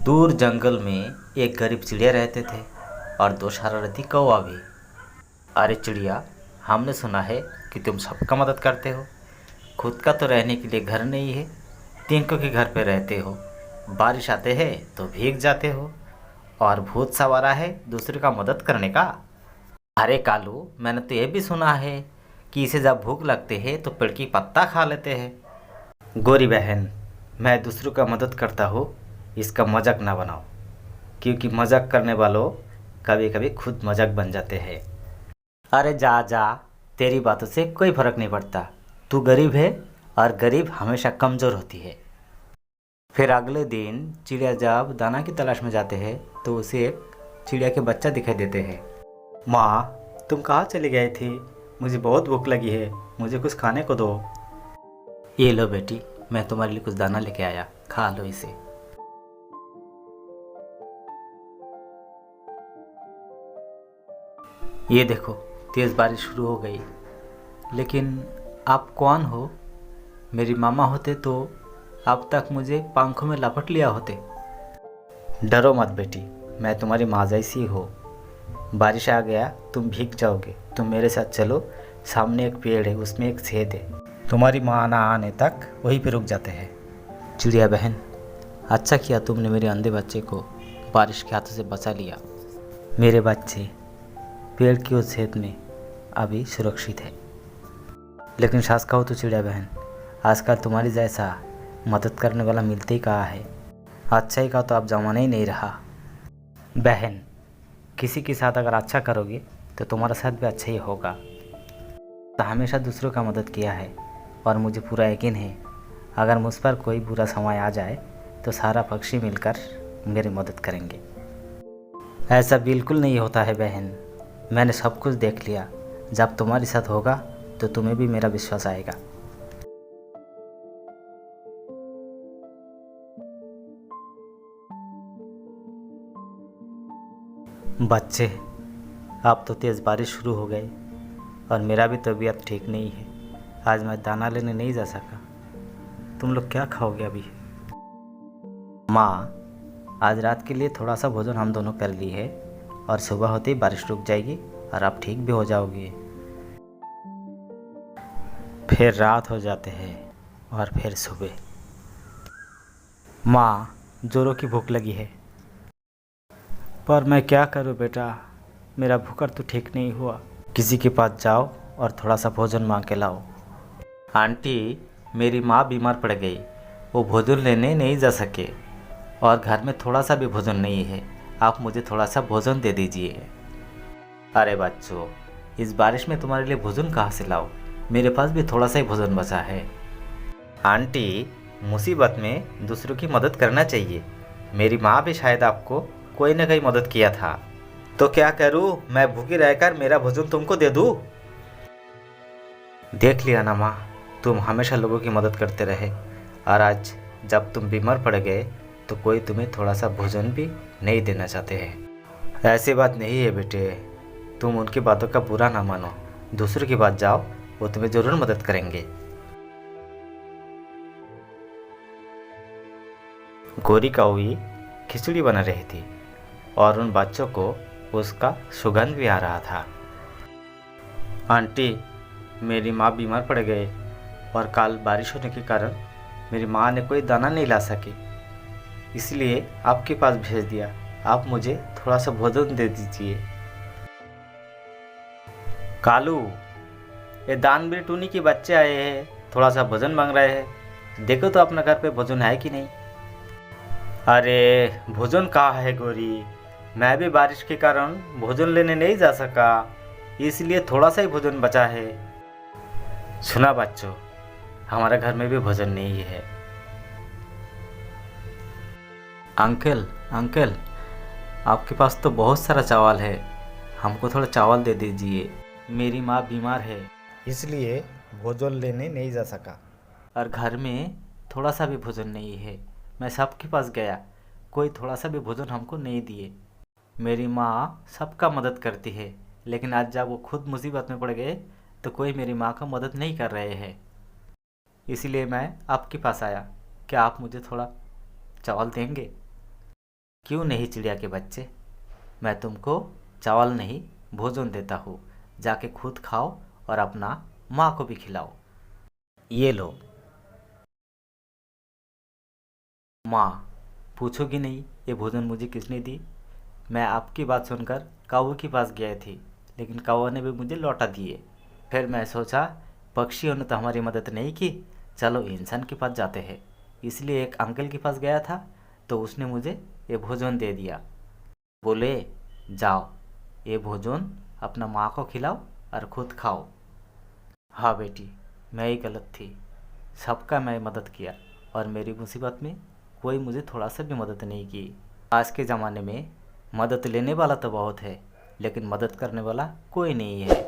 दूर जंगल में एक गरीब चिड़िया रहते थे और दो शरारती कौवा भी। अरे चिड़िया, हमने सुना है कि तुम सबका मदद करते हो। खुद का तो रहने के लिए घर नहीं है, तिनकों के घर पे रहते हो। बारिश आते हैं तो भीग जाते हो और भूत सवारा है दूसरे का मदद करने का। अरे कालू, मैंने तो ये भी सुना है कि इसे जब भूख लगते है तो पेड़ की पत्ता खा लेते हैं। गोरी बहन, मैं दूसरों का मदद करता हूँ, इसका मजाक ना बनाओ, क्योंकि मजाक करने वालों कभी कभी खुद मजाक बन जाते हैं। अरे जा जा, तेरी बातों से कोई फर्क नहीं पड़ता। तू गरीब है और गरीब हमेशा कमज़ोर होती है। फिर अगले दिन चिड़िया जब दाना की तलाश में जाते हैं तो उसे एक चिड़िया के बच्चा दिखाई देते हैं। माँ, तुम कहाँ चली गई थी? मुझे बहुत भूख लगी है, मुझे कुछ खाने को दो। ये लो बेटी, मैं तुम्हारे लिए कुछ दाना लेके आया, खा लो इसे। ये देखो, तेज़ बारिश शुरू हो गई। लेकिन आप कौन हो? मेरी मामा होते तो अब तक मुझे पंखों में लपट लिया होते। डरो मत बेटी, मैं तुम्हारी माँ जैसी हो। बारिश आ गया, तुम भीग जाओगे। तुम मेरे साथ चलो, सामने एक पेड़ है, उसमें एक छेद है। तुम्हारी माँ ना आने तक वहीं पे रुक जाते हैं। चिड़िया बहन, अच्छा किया तुमने मेरे अंधे बच्चे को बारिश के हाथों से बचा लिया। मेरे बच्चे पेड़ की उस छेद में अभी सुरक्षित है। लेकिन सास कहो तो चिड़िया बहन, आजकल तुम्हारी जैसा मदद करने वाला मिलते ही कहाँ है। अच्छाई का तो अब जमाना ही नहीं रहा। बहन, किसी के साथ अगर अच्छा करोगे तो तुम्हारा साथ भी अच्छा ही होगा। तो हमेशा दूसरों का मदद किया है और मुझे पूरा यकीन है अगर मुझ पर कोई बुरा समय आ जाए तो सारा पक्षी मिलकर मेरी मदद करेंगे। ऐसा बिल्कुल नहीं होता है बहन, मैंने सब कुछ देख लिया। जब तुम्हारे साथ होगा तो तुम्हें भी मेरा विश्वास आएगा। बच्चे, अब तो तेज़ बारिश शुरू हो गई और मेरा भी तबीयत ठीक नहीं है। आज मैं दाना लेने नहीं जा सका। तुम लोग क्या खाओगे अभी? माँ, आज रात के लिए थोड़ा सा भोजन हम दोनों कर लिए है और सुबह होते ही बारिश रुक जाएगी और आप ठीक भी हो जाओगे। फिर रात हो जाते हैं और फिर सुबह। माँ, जोरों की भूख लगी है, पर मैं क्या करूँ बेटा, मेरा भूख तो ठीक नहीं हुआ। किसी के पास जाओ और थोड़ा सा भोजन मांग के लाओ। आंटी, मेरी माँ बीमार पड़ गई, वो भोजन लेने नहीं जा सके और घर में थोड़ा सा भी भोजन नहीं है। आप मुझे थोड़ा सा भोजन दे दीजिए। अरे बच्चों, इस बारिश में तुम्हारे लिए भोजन कहाँ से लाओ? मेरे पास भी थोड़ा सा ही भोजन बचा है। आंटी, मुसीबत में दूसरों की मदद करना चाहिए। मेरी माँ भी शायद आपको कोई ना कोई मदद किया था। तो क्या करूँ, मैं भूखी रहकर मेरा भोजन तुमको दे दूँ? देख लिया ना माँ, तुम हमेशा लोगों की मदद करते रहे और आज जब तुम बीमार पड़ गए तो कोई तुम्हें थोड़ा सा भोजन भी नहीं देना चाहते हैं। ऐसी बात नहीं है बेटे, तुम उनकी बातों का बुरा ना मानो। दूसरों की बात जाओ, वो तुम्हें ज़रूर मदद करेंगे। गोरी कौवी खिचड़ी बना रही थी और उन बच्चों को उसका सुगंध भी आ रहा था। आंटी, मेरी माँ बीमार पड़ गए और कल बारिश होने के कारण मेरी माँ ने कोई दाना नहीं ला सकी, इसलिए आपके पास भेज दिया। आप मुझे थोड़ा सा भोजन दे दीजिए। कालू, ये दानवीर टूनी के बच्चे आए हैं, थोड़ा सा भोजन मांग रहे हैं। देखो तो अपना घर पे भोजन है कि नहीं। अरे भोजन कहाँ है गोरी, मैं भी बारिश के कारण भोजन लेने नहीं जा सका, इसलिए थोड़ा सा ही भोजन बचा है। सुना बच्चों, हमारे घर में भी भोजन नहीं है। अंकल अंकल, आपके पास तो बहुत सारा चावल है, हमको थोड़ा चावल दे दीजिए। मेरी माँ बीमार है, इसलिए भोजन लेने नहीं जा सका और घर में थोड़ा सा भी भोजन नहीं है। मैं सबके पास गया, कोई थोड़ा सा भी भोजन हमको नहीं दिए। मेरी माँ सबका मदद करती है, लेकिन आज जब वो खुद मुसीबत में पड़ गए तो कोई मेरी माँ का मदद नहीं कर रहे हैं। इसीलिए मैं आपके पास आया। क्या आप मुझे थोड़ा चावल देंगे? क्यों नहीं चिड़िया के बच्चे, मैं तुमको चावल नहीं भोजन देता हूँ, जाके खुद खाओ और अपना माँ को भी खिलाओ। ये लो। माँ, पूछोगी नहीं ये भोजन मुझे किसने दी? मैं आपकी बात सुनकर कौवे के पास गए थी, लेकिन कौवा ने भी मुझे लौटा दिए। फिर मैं सोचा पक्षियों ने तो हमारी मदद नहीं की, चलो इंसान के पास जाते हैं। इसलिए एक अंकल के पास गया था, तो उसने मुझे ये भोजन दे दिया। बोले जाओ, ये भोजन अपना माँ को खिलाओ और खुद खाओ। हाँ बेटी, मैं ही गलत थी। सबका मैं मदद किया और मेरी मुसीबत में कोई मुझे थोड़ा सा भी मदद नहीं की। आज के ज़माने में मदद लेने वाला तो बहुत है, लेकिन मदद करने वाला कोई नहीं है।